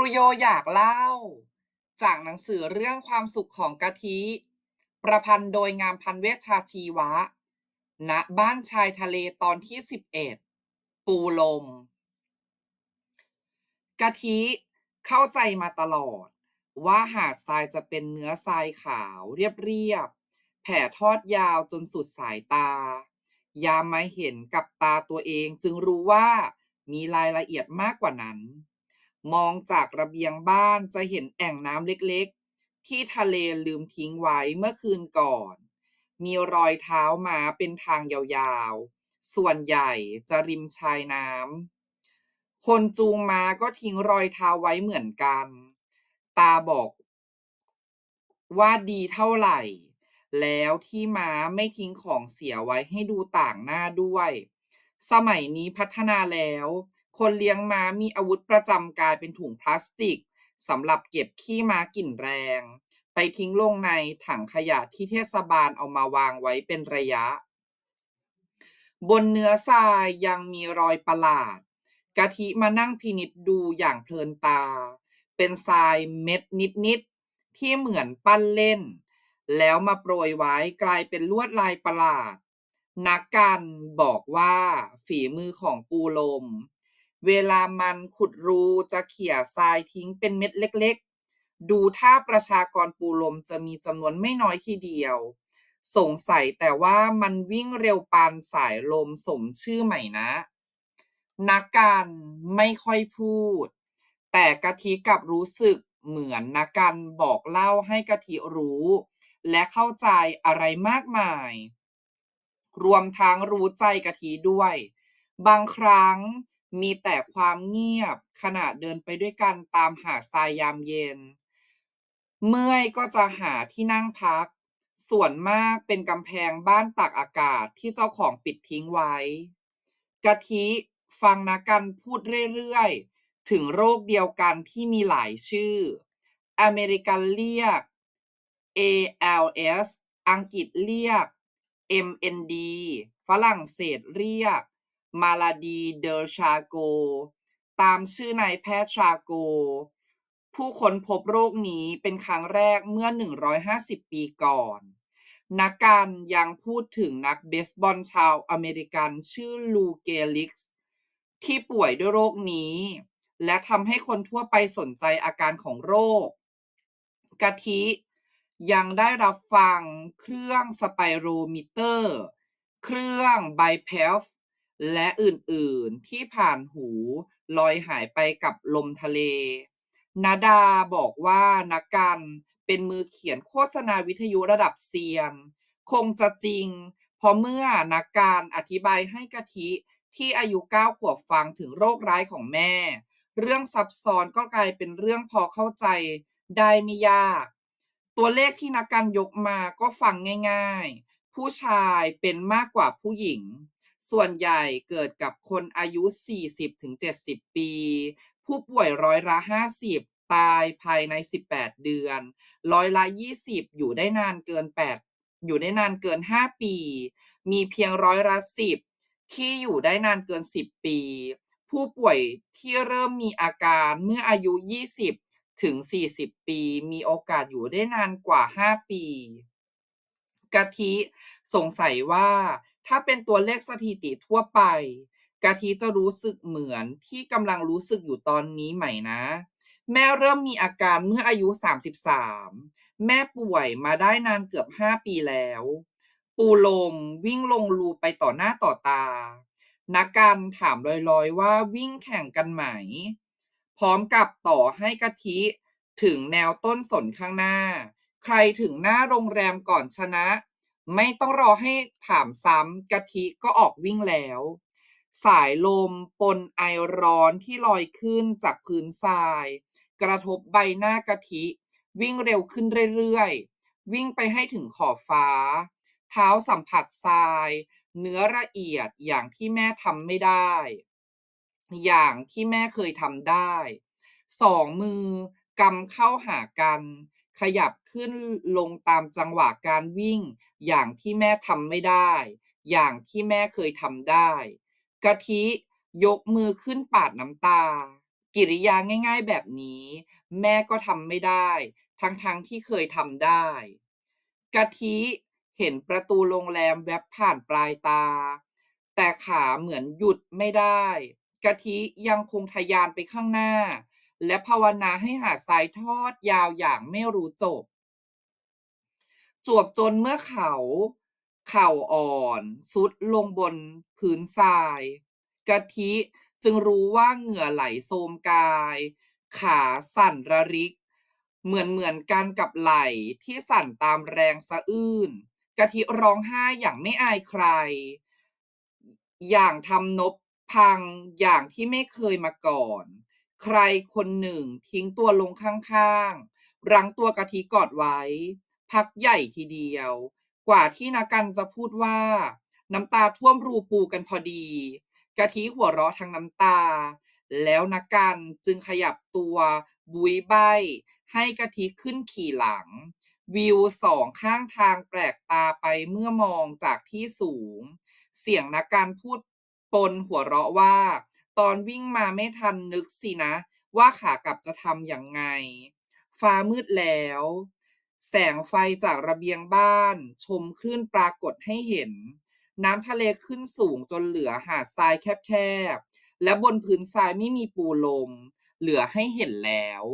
ครูโยอยากเล่าจากหนังสือเรื่องความสุขของกะทิประพันธ์โดยงามพันธ์เวชชาชีวะณบ้านชายทะเลตอนที่11ปูลมกะทิเข้าใจมาตลอดว่าหาดทรายจะเป็นเนื้อทรายขาวเรียบๆแผ่ทอดยาวจนสุดสายตายามมาเห็นกับตาตัวเองจึงรู้ว่ามีรายละเอียดมากกว่านั้น มองจากระเบียงบ้านจะเห็นแอ่งน้ำเล็กๆที่ทะเลลืมทิ้งไว้เมื่อคืนก่อน มีรอยเท้าม้าเป็นทางยาวๆ ส่วนใหญ่จะริมชายน้ำ คนจูงม้าก็ทิ้งรอยเท้าไว้เหมือนกัน ตาบอกว่าดีเท่าไหร่ แล้วที่ม้าไม่ทิ้งของเสียไว้ให้ดูต่างหน้าด้วย สมัยนี้พัฒนาแล้ว คนเลี้ยงม้ามีอาวุธประจำกายเป็นถุงพลาสติกสำหรับเก็บขี้ม้ากลิ่นแรง ไปทิ้งลงในถังขยะที่เทศบาลเอามาวางไว้เป็นระยะ บนเนื้อทรายยังมีรอยประหลาดกะทิมานั่งพินิจดูอย่างเพลินตา เป็นทรายเม็ดนิดๆที่เหมือนปั้นเล่น แล้วมาโปรยไว้กลายเป็นลวดลายประหลาด นักการบอกว่าฝีมือของปูลม เวลามันขุดรูจะเขี่ยทรายทิ้งเป็นเม็ดเล็กๆ ดูท่าประชากรปูลมจะมีจำนวนไม่น้อยทีเดียว สงสัยแต่ว่ามันวิ่งเร็วปานสายลมสมชื่อไหมนะ นักการไม่ค่อยพูด แต่กะทิกลับรู้สึกเหมือนนักการบอกเล่าให้กะทิรู้และเข้าใจอะไรมากมาย รวมทั้งรู้ใจกะทิด้วย บางครั้งมีแต่ความเงียบขณะเดินไปด้วยกันตามหาดทรายยามเย็น เมื่อยก็จะหาที่นั่งพัก ส่วนมากเป็นกำแพงบ้านตากอากาศที่เจ้าของปิดทิ้งไว้ กะทิฟังนักกันพูดเรื่อยๆ ถึงโรคเดียวกันที่มีหลายชื่อ อเมริกันเรียก ALS อังกฤษเรียก MND ฝรั่งเศสเรียก Maladie de Charcot ตามชื่อนายแพทย์ชาโก ผู้ค้นพบโรคนี้เป็นครั้งแรกเมื่อ150ปีก่อน นักการยังพูดถึงนักเบสบอลชาวอเมริกันชื่อลูเกลิกส์ที่ป่วยด้วยโรคนี้และทำให้คนทั่วไปสนใจอาการของโรคกะทิยังได้รับฟังเครื่องสไปโรมิเตอร์เครื่องไบเพฟและอื่นๆที่ผ่านหูลอยหายไปกับลมทะเลนาดาบอกว่านักการเป็นมือเขียนโฆษณาวิทยุระดับเซียนคงจะจริงเพราะเมื่อนักการอธิบายให้กะทิที่อายุ9 ขวบฟังถึงโรคร้ายของแม่เรื่องซับซ้อนก็กลายเป็นเรื่องพอเข้าใจได้ไม่ยากตัวเลขที่นักการยกมาก็ฟังง่ายๆผู้ชายเป็นมากกว่าผู้หญิงส่วนใหญ่เกิดกับคนอายุ40-70ปีผู้ป่วยร้อยละ50ตายภายใน18เดือนร้อยละ20อยู่ได้นานเกิน5ปีมีเพียงร้อยละ10ที่อยู่ได้นานเกิน10ปีผู้ป่วยที่เริ่มมีอาการเมื่ออายุ20ถึง40ปีมีโอกาสอยู่ได้นานกว่า5ปีกะทิสงสัยว่าถ้าเป็นตัวเลขสถิติทั่วไปกะทิจะรู้สึกเหมือนที่กำลังรู้สึกอยู่ตอนนี้ไหมนะแม่เริ่มมีอาการเมื่ออายุ33แม่ป่วยมาได้นานเกือบ5ปีแล้วปูลมวิ่งลงรูไปต่อหน้าต่อตานักการถามลอยๆว่าวิ่งแข่งกันไหมพร้อมกับต่อให้กะทิถึงแนวต้นสนข้างหน้าใครถึงหน้าโรงแรมก่อนชนะไม่ต้องรอให้ถามซ้ำกะทิก็ออกวิ่งแล้วสายลมปนไอร้อนที่ลอยขึ้นจากพื้นทรายกระทบใบหน้ากะทิวิ่งเร็วขึ้นเรื่อยๆวิ่งไปให้ถึงขอบฟ้าเท้าสัมผัสทรายเนื้อละเอียดอย่างที่แม่ทำไม่ได้อย่างที่แม่เคยทำได้2มือกำเข้าหากันขยับขึ้นลงตามจังหวะการวิ่งอย่างที่แม่ทำไม่ได้อย่างที่แม่เคยทำได้กะทิยกมือขึ้นปาดน้ำตา กิริยาง่ายๆแบบนี้แม่ก็ทำไม่ได้ทั้งๆที่เคยทำได้กะทิเห็นประตูโรงแรมแวบผ่านปลายตาแต่ขาเหมือนหยุดไม่ได้กะทิยังคงทะยานไปข้างหน้าและภาวนาให้หาดทรายทอดยาวอย่างไม่รู้จบ จวบจนเมื่อเขาเข่าอ่อนทรุดลงบนพื้นทรายกะทิจึงรู้ว่าเหงื่อไหลโทรมกายขาสั่นระริกเหมือนกันกับไหล่ที่สั่นตามแรงสะอื้นกะทิร้องไห้อย่างไม่อายใครอย่างทำนบพังอย่างที่ไม่เคยมาก่อนใครคนหนึ่งทิ้งตัวลงข้างๆรั้งตัวกะทิกอดไว้ พักใหญ่ทีเดียวกว่าที่นากันจะพูดว่าน้ำตาท่วมรูปูกันพอดีกะทิหัวเราะทั้งน้ำตาแล้วนากันจึงขยับตัวบุยใบให้กะทิขึ้นขี่หลังวิวสองข้างทางแปลกตาไปเมื่อมองจากที่สูงเสียงนากันพูดปนหัวเราะว่าตอนวิ่งมาไม่ทันนึกสินะว่าขากลับจะทำอย่างไง ฟ้ามืดแล้วแสงไฟจากระเบียงบ้านชมคลื่นปรากฏให้เห็นน้ำทะเลขึ้นสูงจนเหลือหาดทรายแคบๆและบนพื้นทรายไม่มีปูลมเหลือให้เห็นแล้ว